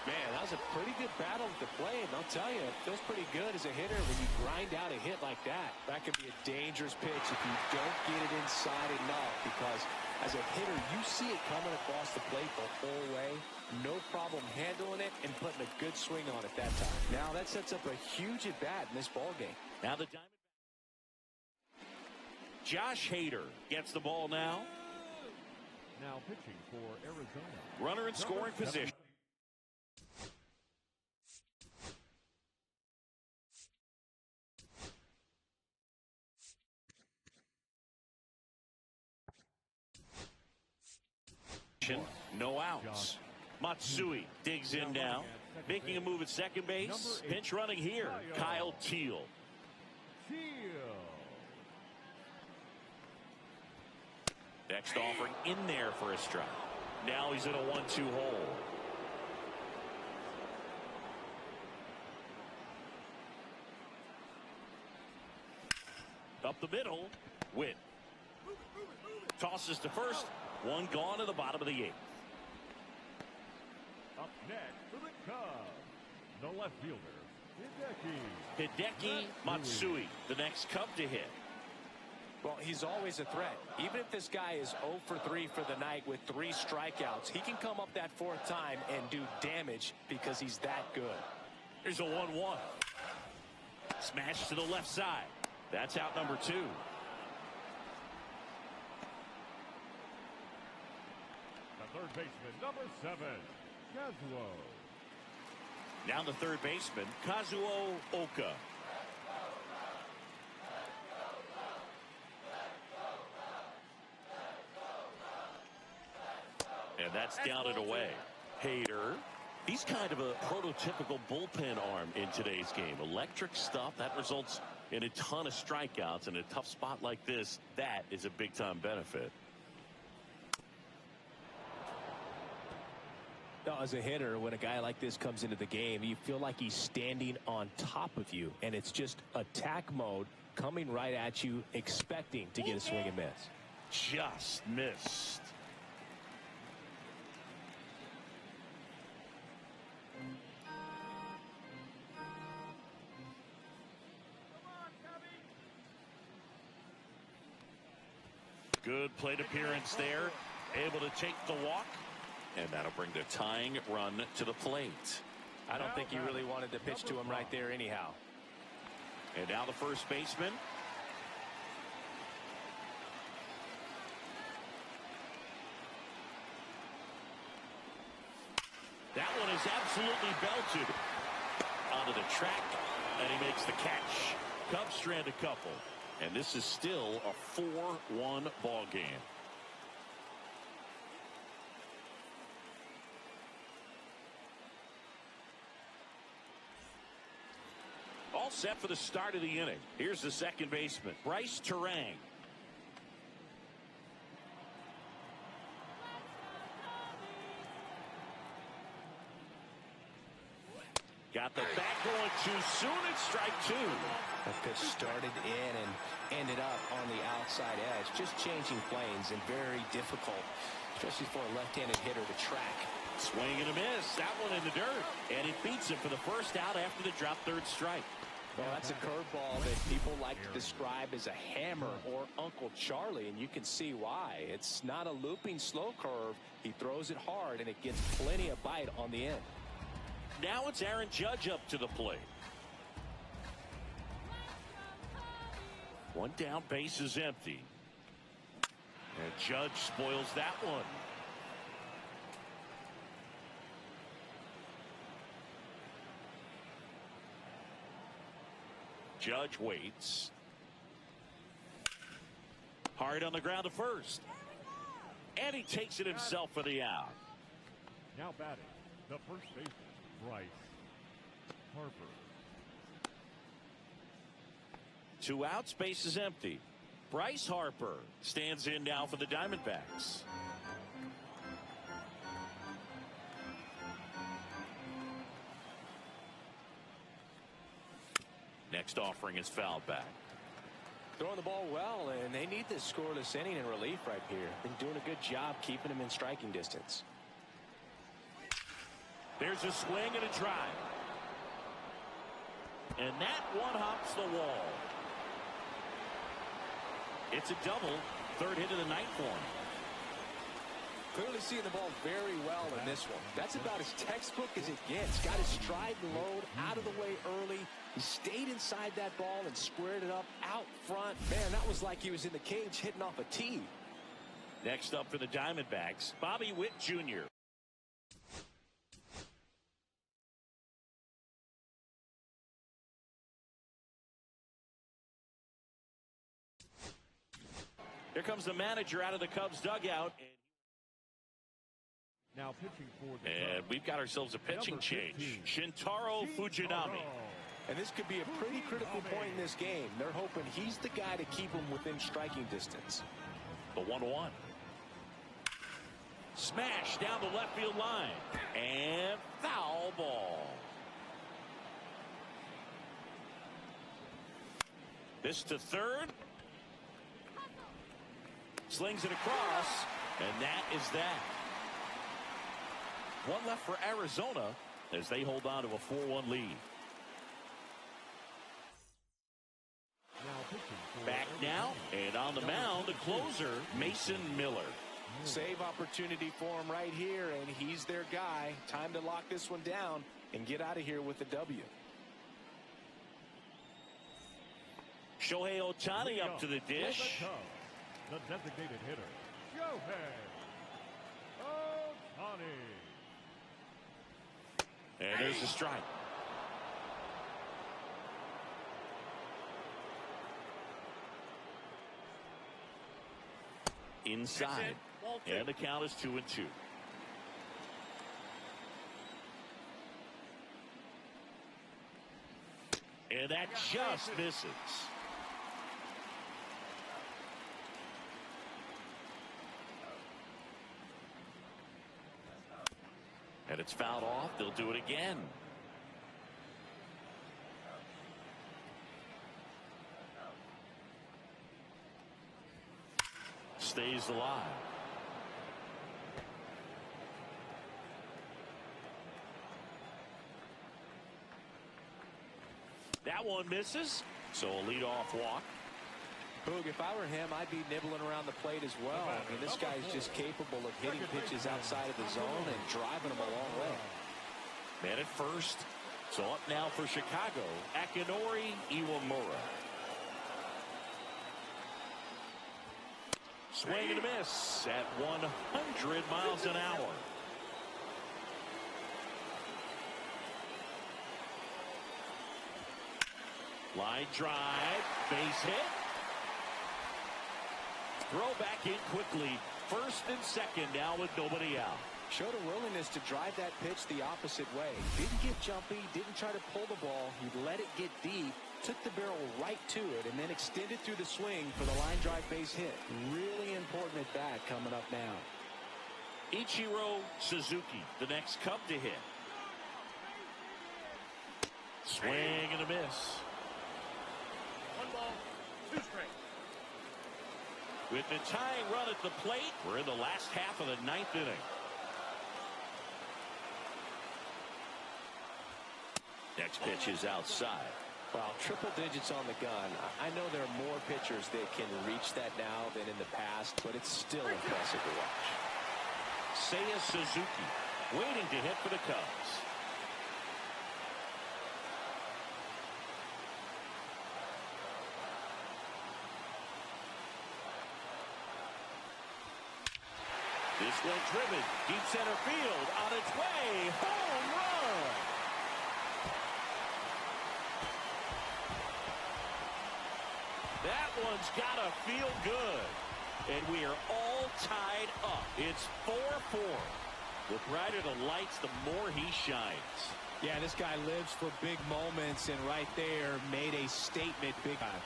Man, that was a pretty good battle to play, and I'll tell you, it feels pretty good as a hitter when you grind out a hit like that. That could be a dangerous pitch if you don't get it inside enough, because as a hitter, you see it coming across the plate the whole way. No problem handling it and putting a good swing on it that time. Now that sets up a huge at-bat in this ball game. Now the Diamondbacks. Josh Hader gets the ball now. Now pitching for Arizona. Runner in scoring position. No outs. Matsui digs in now. Making a move at second base. Pinch running here. Kyle Teal. Next offering in there for a strike. Now he's in a 1-2 hole. Up the middle. Witt. Tosses to first. One gone to the bottom of the 8th. Up next for the Cubs, the left fielder, Hideki Matsui, the next Cub to hit. Well, he's always a threat. Even if this guy is 0 for 3 for the night with 3 strikeouts, he can come up that 4th time and do damage because he's that good. Here's a 1-1. Smash to the left side. That's out number 2. the third baseman, number 7, Kazuo. Now the third baseman, Kazuo Oka. And that's down and away. Hader. He's kind of a prototypical bullpen arm in today's game. Electric stuff that results in a ton of strikeouts. In a tough spot like this, that is a big-time benefit. Now, as a hitter, when a guy like this comes into the game, you feel like he's standing on top of you, and it's just attack mode coming right at you, expecting to get a swing and miss. Just missed. Good plate appearance there. Able to take the walk. And that'll bring the tying run to the plate. I don't think he really wanted to pitch to him right there anyhow. And now the first baseman. That one is absolutely belted onto the track, and he makes the catch. Cubs strand a couple, and this is still a 4-1 ball game. All set for the start of the inning. Here's the second baseman, Bryce Terang. Got the bat going too soon. It's strike 2. That pitch started in and ended up on the outside edge. Just changing planes and very difficult, especially for a left-handed hitter to track. Swing and a miss. That one in the dirt. And it beats him for the first out after the drop third strike. Well, that's a curveball that people like to describe as a hammer or Uncle Charlie, and you can see why. It's not a looping slow curve. He throws it hard, and it gets plenty of bite on the end. Now it's Aaron Judge up to the plate. One down, base is empty. And Judge spoils that one. Judge waits. Hard on the ground to first. And he takes it himself for the out. Now batting, the first baseman, Bryce Harper. 2 outs, base is empty. Bryce Harper stands in now for the Diamondbacks. Next offering is fouled back. Throwing the ball well, and they need this scoreless inning in relief right here. Been doing a good job keeping him in striking distance. There's a swing and a drive. And that one hops the wall. It's a double. Third hit of the night for him. Clearly seeing the ball very well in this one. That's about as textbook as it gets. Got his stride and load out of the way early. He stayed inside that ball and squared it up out front. Man, that was like he was in the cage hitting off a tee. Next up for the Diamondbacks, Bobby Witt Jr. Here comes the manager out of the Cubs dugout. Now pitching for the And we've got ourselves a pitching change. Shintaro Fujinami. And this could be a pretty critical point in this game. They're hoping he's the guy to keep them within striking distance. The 1-1. Smash down the left field line. And foul ball. This to third. Slings it across. And that is that. One left for Arizona as they hold on to a 4-1 lead. Back now, and on the mound, the closer, Mason Miller. Save opportunity for him right here, and he's their guy. Time to lock this one down and get out of here with the W. Shohei Ohtani up to the dish. The designated hitter, Shohei Ohtani. And there's the strike. Inside. And the count is 2-2. And that just misses. And it's fouled off. They'll do it again. Stays alive. That one misses. So a leadoff walk. Boog, if I were him, I'd be nibbling around the plate as well. I mean, this guy's just capable of hitting pitches outside of the zone and driving them a long way. Man at first. So up now for Chicago, Akinori Iwamura. Swing and a miss at 100 miles an hour. Line drive, base hit. Throw back in quickly. First and second now with nobody out. Showed a willingness to drive that pitch the opposite way. Didn't get jumpy, didn't try to pull the ball. He let it get deep, took the barrel right to it, and then extended through the swing for the line drive base hit. Really important at bat coming up now. Ichiro Suzuki, the next Cub to hit. Swing and a miss. 1 ball, 2 strikes. With the tying run at the plate, we're in the last half of the 9th inning. Next pitch is outside. Well, triple digits on the gun. I know there are more pitchers that can reach that now than in the past, but it's still impressive to watch. Seiya Suzuki waiting to hit for the Cubs. This one driven deep center field on its way. Home run. That one's got to feel good. And we are all tied up. It's 4-4. The brighter the lights, the more he shines. Yeah, this guy lives for big moments, and right there made a statement big time.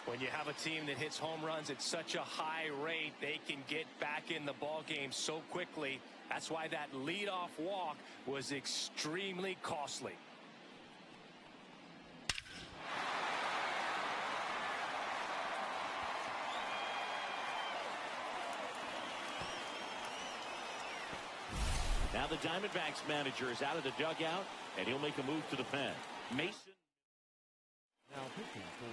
When you have a team that hits home runs at such a high rate, they can get back in the ball game so quickly. That's why that leadoff walk was extremely costly. Now the Diamondbacks manager is out of the dugout, and he'll make a move to the pen. Mason.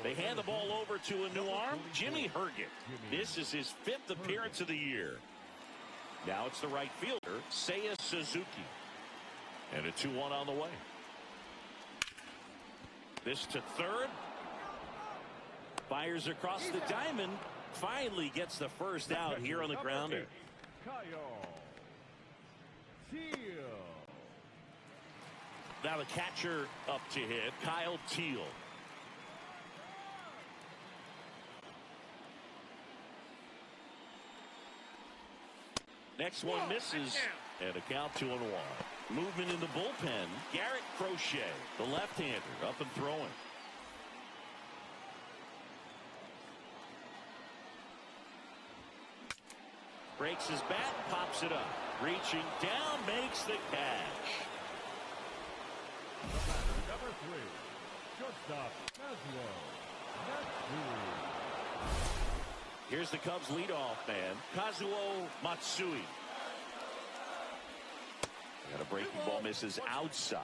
They hand the ball over to a new arm, Jimmy Herget. This is his 5th appearance of the year. Now it's the right fielder, Seiya Suzuki. And a 2-1 on the way. This to third. Fires across the diamond. Finally gets the first out here on the grounder. Now the catcher up to hit, Kyle Teal. Next one misses, and a count 2-1. Movement in the bullpen. Garrett Crochet, the left-hander, up and throwing. Breaks his bat, pops it up. Reaching down, makes the catch. Number 3, shortstop, Kazuo. Here's the Cubs leadoff man, Kazuo Matsui. Got a breaking ball, misses outside.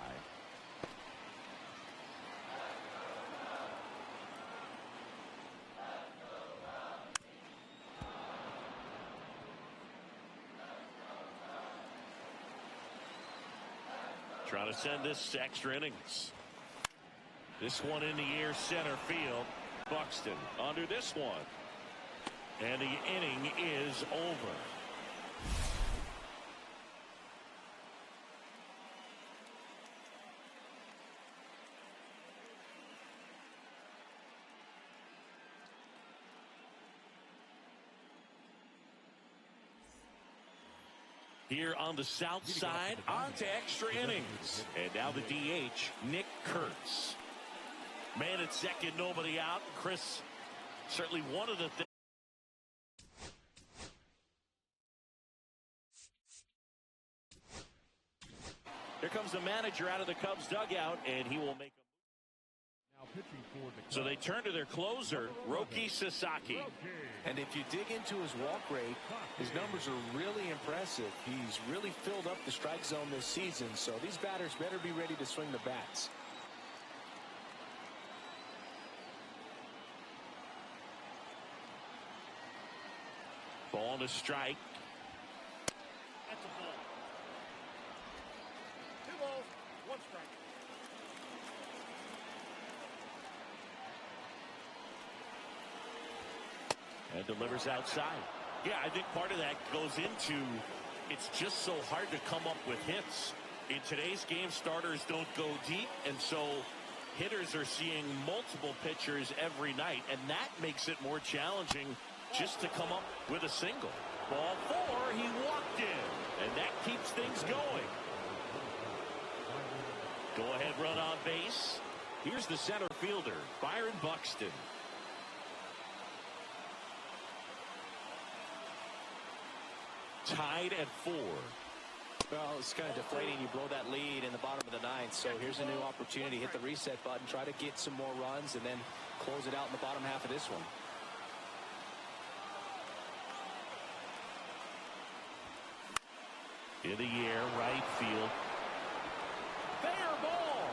Trying to send this to extra innings. This one in the air, center field. Buxton under this one. And the inning is over. Here on the south side, on to extra innings. And now the DH, Nick Kurtz. Man at second, nobody out. Chris, certainly one of the things. Here comes the manager out of the Cubs dugout, and he will make a move. So they turn to their closer, Roki Sasaki. And if you dig into his walk rate, his numbers are really impressive. He's really filled up the strike zone this season, so these batters better be ready to swing the bats. Ball to strike. That's a ball. 2 balls, 1 strike. And delivers outside. Yeah, I think part of that goes into it's just so hard to come up with hits. In today's game, starters don't go deep, and so hitters are seeing multiple pitchers every night, and that makes it more challenging just to come up with a single. Ball 4, he walked in, and that keeps things going. Go-ahead run on base. Here's the center fielder, Byron Buxton. Tied at 4. Well, it's kind of deflating. You blow that lead in the bottom of the 9th, so here's a new opportunity. Hit the reset button, try to get some more runs, and then close it out in the bottom half of this one. In the air, right field. Fair ball.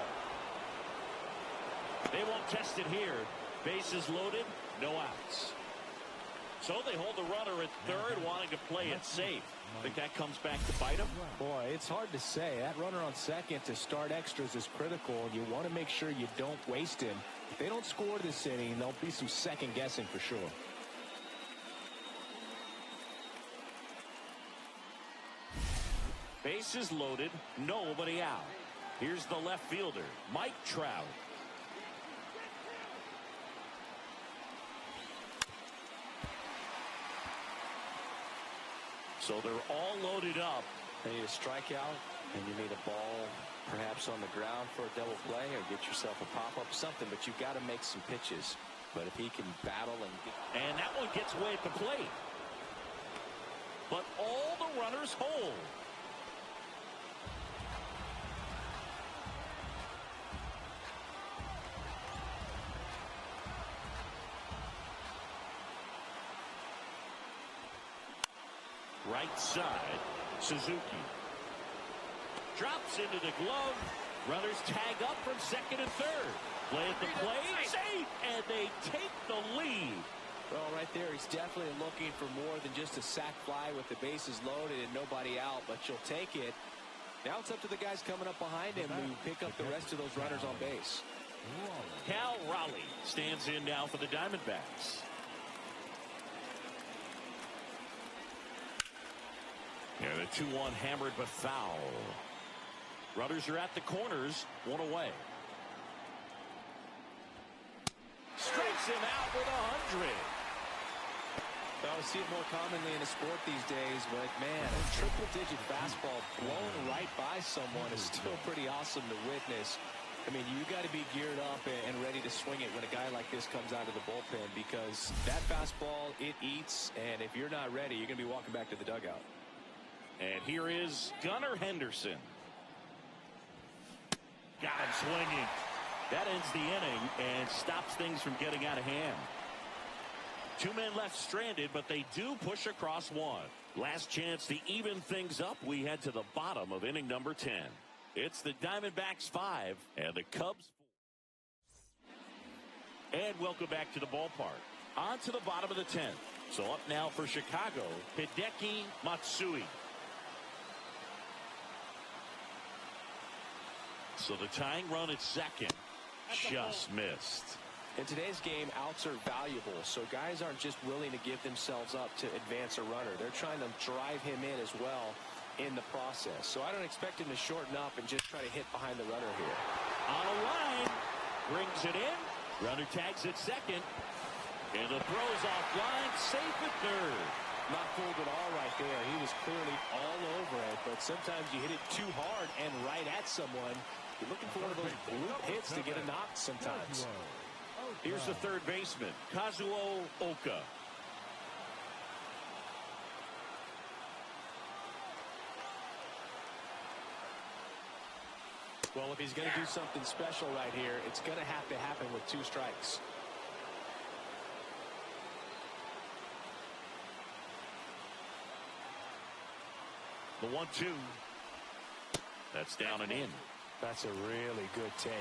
They won't test it here. Bases loaded, no outs. So they hold the runner at third, wanting to play it safe. Think that comes back to bite them? Boy, it's hard to say. That runner on second to start extras is critical, and you want to make sure you don't waste him. If they don't score this inning, there'll be some second guessing for sure. Bases loaded, nobody out. Here's the left fielder, Mike Trout. So they're all loaded up. You need a strikeout, and you need a ball perhaps on the ground for a double play, or get yourself a pop-up, something, but you've got to make some pitches. But if he can battle and that one gets away at the plate. But all the runners hold. Right side, Suzuki. Drops into the glove. Runners tag up from second and third. Play at the plate, safe, and they take the lead. Well, right there, he's definitely looking for more than just a sac fly with the bases loaded and nobody out, but you'll take it. Now it's up to the guys coming up behind him who pick up the rest of those runners on base. Cal Raleigh stands in now for the Diamondbacks. And the 2-1 hammered but foul. Runners are at the corners, one away. Strikes him out with 100. Well, we see it more commonly in the sport these days, but man, a triple-digit fastball blown right by someone is still pretty awesome to witness. I mean, you got to be geared up and ready to swing it when a guy like this comes out of the bullpen, because that fastball, it eats, and if you're not ready, you're going to be walking back to the dugout. And here is Gunnar Henderson. Got him swinging. That ends the inning and stops things from getting out of hand. 2 men left stranded, but they do push across one. Last chance to even things up. We head to the bottom of inning number 10. It's the Diamondbacks 5 and the Cubs 4. And welcome back to the ballpark. On to the bottom of the 10th. So up now for Chicago, Hideki Matsui. So the tying run at second just missed. In today's game, outs are valuable, so guys aren't just willing to give themselves up to advance a runner. They're trying to drive him in as well in the process. So I don't expect him to shorten up and just try to hit behind the runner here. On a line, brings it in. Runner tags at second. And the throw's offline, safe at third. Not fooled at all right there. He was clearly all over it, but sometimes you hit it too hard and right at someone. You're looking for one of those bloop hits to get a knock sometimes. Here's the third baseman, Kazuo Oka. Well, if he's going to do something special right here, it's going to have to happen with 2 strikes. The 1-2. That's down and in. That's a really good take.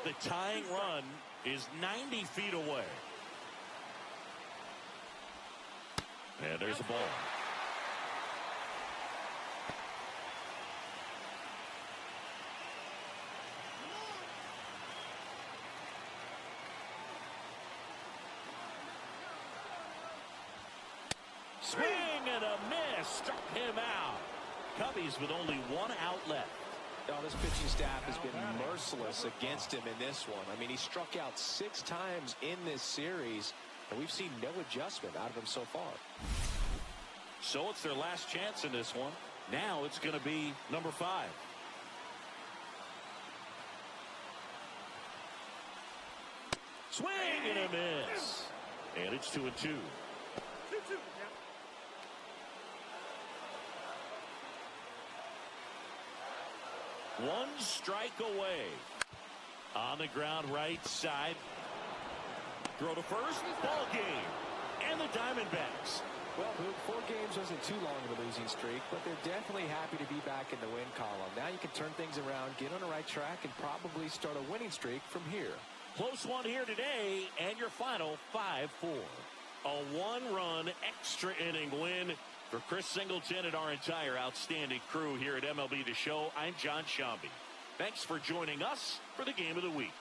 The tying run is 90 feet away. And there's the ball. Swing and a miss. Struck him out. Cubbies with only 1 out left. Oh, this pitching staff has been merciless against him in this one. I mean, he struck out 6 times in this series, and we've seen no adjustment out of him so far. So it's their last chance in this one. Now it's going to be number 5. Swing and a miss. And it's 2-2. 2-2. One strike away. On the ground right side. Throw to first. Ball game. And the Diamondbacks. Well, 4 games wasn't too long of a losing streak, but they're definitely happy to be back in the win column. Now you can turn things around, get on the right track, and probably start a winning streak from here. Close one here today, and your final 5-4. A 1-run extra inning win for Chris Singleton and our entire outstanding crew here at MLB The Show. I'm John Shambi. Thanks for joining us for the Game of the Week.